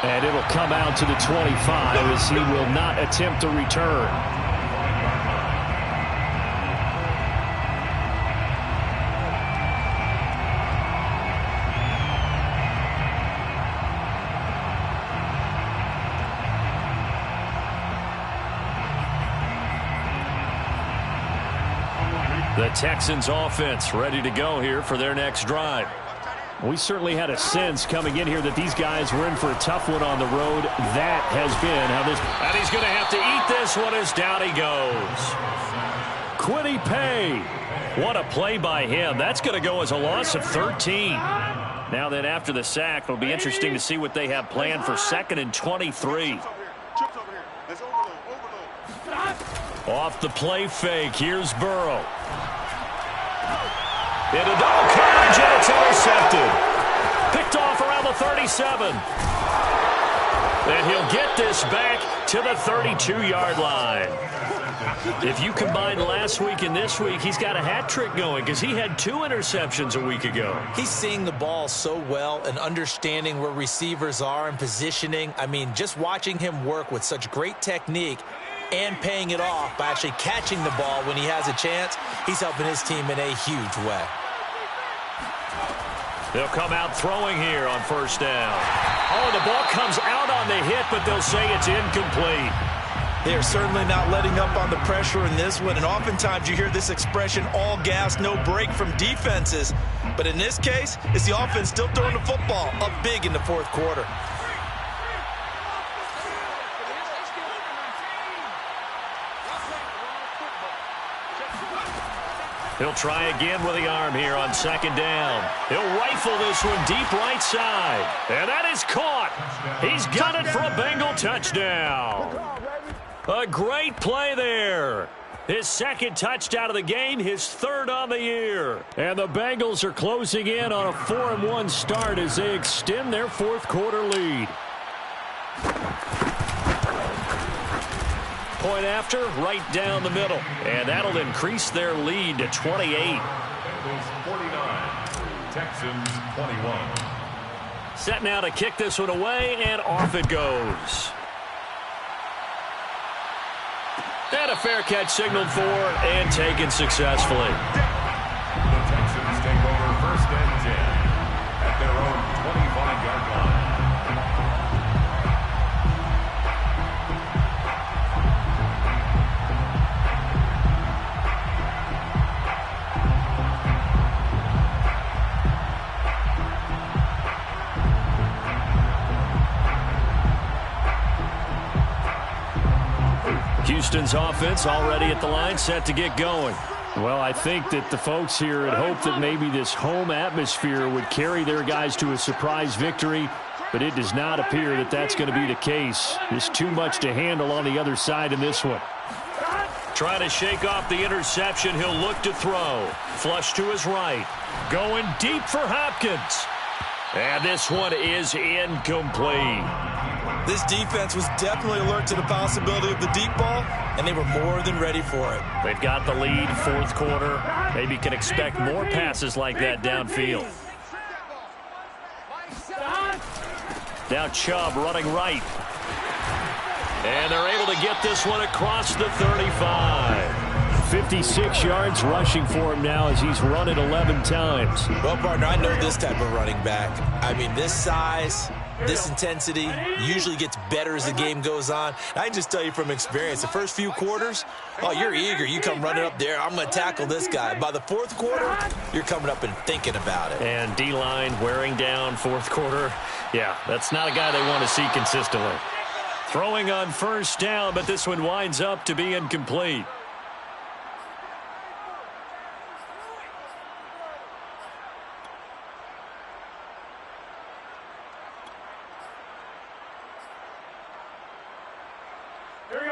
Speaker 4: And it'll come out to the 25 as he will not attempt to return.
Speaker 1: The Texans offense ready to go here for their next drive.
Speaker 4: We certainly had a sense coming in here that these guys were in for a tough one on the road. That has been how this...
Speaker 1: And he's going to have to eat this one as down he goes.
Speaker 4: Quiddy Pay.
Speaker 1: What a play by him. That's going to go as a loss of 13. Now then, after the sack, it'll be interesting to see what they have planned for 2nd and 23. Off the play fake, here's Burrow. Into double coverage, and it's intercepted. Picked off around the 37. And he'll get this back to the 32-yard line. If you combine last week and this week, he's got a hat trick going because he had 2 interceptions a week ago.
Speaker 2: He's seeing the ball so well and understanding where receivers are and positioning. I mean, just watching him work with such great technique and paying it off by actually catching the ball when he has a chance, he's helping his team in a huge way.
Speaker 1: They'll come out throwing here on first down. Oh, the ball comes out on the hit, but they'll say it's incomplete.
Speaker 2: They are certainly not letting up on the pressure in this one, and oftentimes you hear this expression, all gas, no break from defenses.
Speaker 5: But in this case, it's the offense still throwing the football up big in the fourth quarter.
Speaker 1: He'll try again with the arm here on second down. He'll rifle this one deep right side. And that is caught. He's got it for a Bengal touchdown. A great play there. His second touchdown of the game, his third on the year. And the Bengals are closing in on a 4-1 start as they extend their fourth quarter lead. Point after, right down the middle. And that'll increase their lead to 28.
Speaker 3: Bengals 49, Texans 21.
Speaker 1: Set now to kick this one away, and off it goes. And a fair catch signaled for and taken successfully.
Speaker 3: The Texans take over first and 10 at their own 25-yard line.
Speaker 1: Houston's offense already at the line, set to get going.
Speaker 4: Well, I think that the folks here had hoped that maybe this home atmosphere would carry their guys to a surprise victory, but it does not appear that that's going to be the case. There's too much to handle on the other side in this one.
Speaker 1: Trying to shake off the interception. He'll look to throw. Flush to his right. Going deep for Hopkins. And this one is incomplete.
Speaker 5: This defense was definitely alert to the possibility of the deep ball, and they were more than ready for it.
Speaker 1: They've got the lead, fourth quarter. Maybe can expect more passes like that downfield. Now Chubb running right. And they're able to get this one across the 35.
Speaker 4: 56 yards rushing for him now as he's run it 11 times.
Speaker 2: Well, partner, I know this type of running back. I mean, this size, this intensity usually gets better as the game goes on. I can just tell you from experience, the first few quarters, oh, you're eager. You come running up there, I'm going to tackle this guy. By the fourth quarter, you're coming up and thinking about it.
Speaker 1: And D-line wearing down fourth quarter. Yeah, that's not a guy they want to see consistently. Throwing on first down, but this one winds up to be incomplete.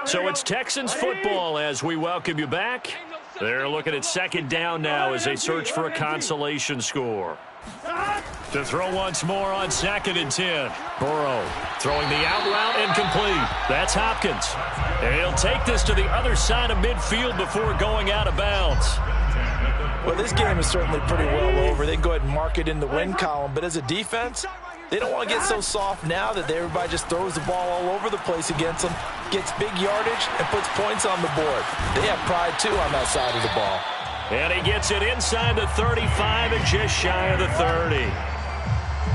Speaker 1: So it's Texans football as we welcome you back. They're looking at second down now as they search for a consolation score. To throw once more on second and 10. Burrow throwing the out route incomplete. That's Hopkins. And he'll take this to the other side of midfield before going out of bounds.
Speaker 5: Well, this game is certainly pretty well over. They can go ahead and mark it in the win column. But as a defense, they don't want to get so soft now that everybody just throws the ball all over the place against them, gets big yardage, and puts points on the board. They have pride, too, on that side of the ball.
Speaker 1: And he gets it inside the 35 and just shy of the 30.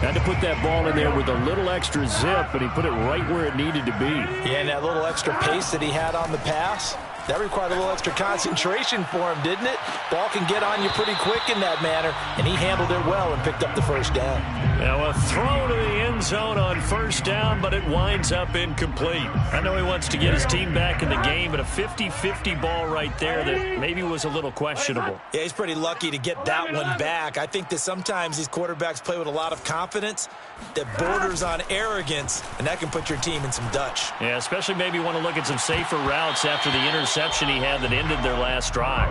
Speaker 4: Had to put that ball in there with a little extra zip, but he put it right where it needed to be.
Speaker 5: Yeah, and that little extra pace that he had on the pass, that required a little extra concentration for him, didn't it? Ball can get on you pretty quick in that manner, and he handled it well and picked up the first down.
Speaker 1: Now a throw to the end zone on first down, but it winds up incomplete. I know he wants to get his team back in the game, but a 50-50 ball right there that maybe was a little questionable.
Speaker 2: Yeah, he's pretty lucky to get that one back. I think that sometimes these quarterbacks play with a lot of confidence that borders on arrogance, and that can put your team in some Dutch.
Speaker 1: Yeah, especially maybe want to look at some safer routes after the interception he had that ended their last drive.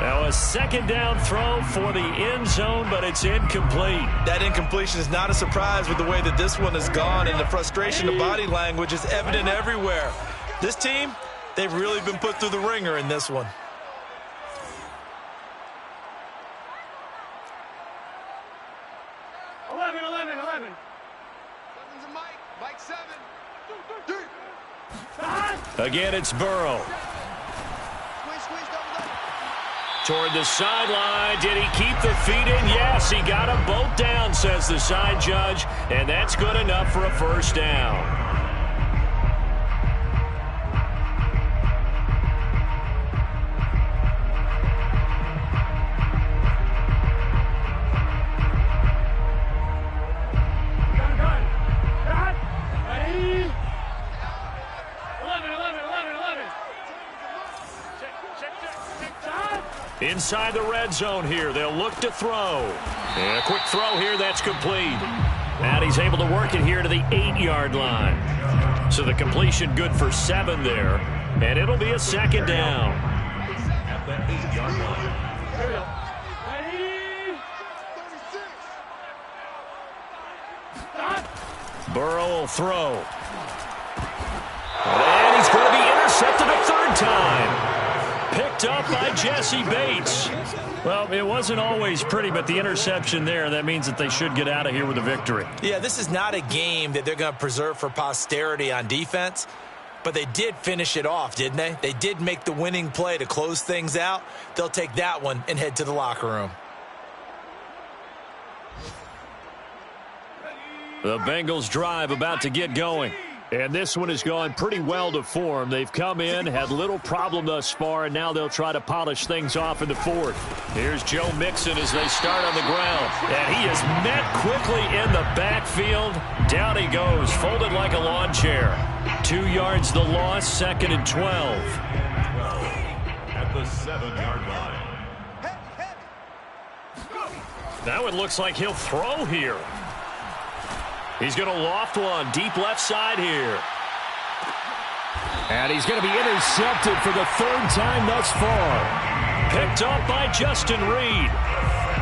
Speaker 1: Now a second down throw for the end zone, but it's incomplete.
Speaker 5: That incompletion is not a surprise with the way that this one has gone, and the frustration of body language is evident everywhere. This team, they've really been put through the ringer in this one.
Speaker 1: Again, it's Burrow. Toward the sideline. Did he keep the feet in? Yes, he got them both down, says the side judge, and that's good enough for a first down. Inside the red zone here. They'll look to throw. And a quick throw here. That's complete. And he's able to work it here to the 8-yard line. So the completion good for 7 there. And it'll be a second down.
Speaker 3: At the 8-yard line.
Speaker 1: Burrow will throw. And he's going to be intercepted a third time. Picked up by Jesse Bates.
Speaker 4: Well, it wasn't always pretty, but the interception there, that means that they should get out of here with a victory.
Speaker 2: Yeah, this is not a game that they're going to preserve for posterity on defense, but they did finish it off, didn't they? They did make the winning play to close things out. They'll take that one and head to the locker room.
Speaker 1: The Bengals drive about to get going.
Speaker 4: And this one has gone pretty well to form. They've come in, had little problem thus far, and now they'll try to polish things off in the fourth.
Speaker 1: Here's Joe Mixon as they start on the ground. And he is met quickly in the backfield. Down he goes, folded like a lawn chair. 2 yards the loss, 2nd and 12.
Speaker 3: At the 7-yard line.
Speaker 1: Now it looks like he'll throw here. He's going to loft one deep left side here.
Speaker 4: And he's going to be intercepted for the 3rd time thus far.
Speaker 1: Picked up by Justin Reed.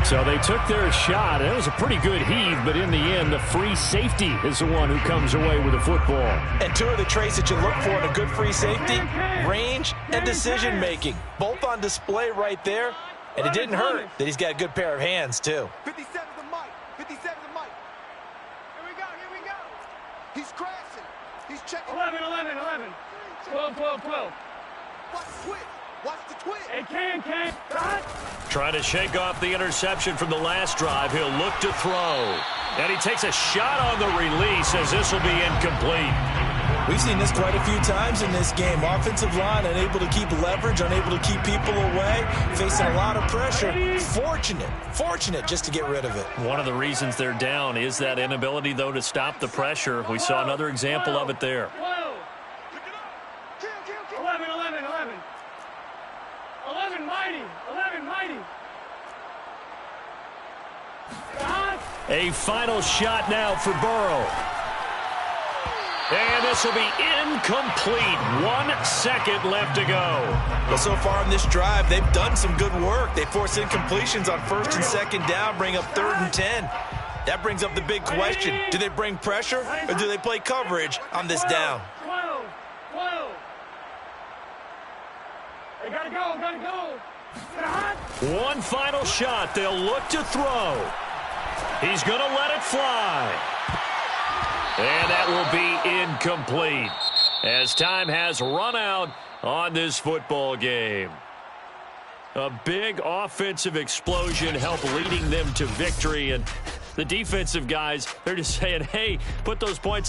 Speaker 4: So they took their shot. It was a pretty good heave, but in the end, the free safety is the one who comes away with the football.
Speaker 2: And 2 of the traits that you look for in a good free safety, range and decision-making. Both on display right there. And it didn't hurt that he's got a good pair of hands, too.
Speaker 7: 57 to Mike. 57 to Mike. Here we go. Here we go. He's crashing. He's checking.
Speaker 6: 11, 11, 11. 12, 12, 12.
Speaker 7: Watch the twist. Watch the twist.
Speaker 6: Hey, Cam. Right?
Speaker 1: Trying to shake off the interception from the last drive. He'll look to throw. And he takes a shot on the release as this will be incomplete.
Speaker 2: We've seen this quite a few times in this game. Offensive line unable to keep leverage, unable to keep people away, facing a lot of pressure. Fortunate just to get rid of it.
Speaker 4: One of the reasons they're down is that inability, though, to stop the pressure. We saw another example of it there.
Speaker 6: 12. 11, 11, 11. 11 mighty. 11 mighty.
Speaker 1: A final shot now for Burrow. And this will be incomplete. 1 second left to go.
Speaker 2: Well, so far in this drive, they've done some good work. They force incompletions on 1st and 2nd down, bring up 3rd and 10. That brings up the big question. Do they bring pressure or do they play coverage on this down?
Speaker 6: 12. 12. They gotta go.
Speaker 1: One final shot. They'll look to throw. He's going to let it fly. And that will be incomplete as time has run out on this football game. A big offensive explosion helped leading them to victory. And the defensive guys, they're just saying, hey, put those points up.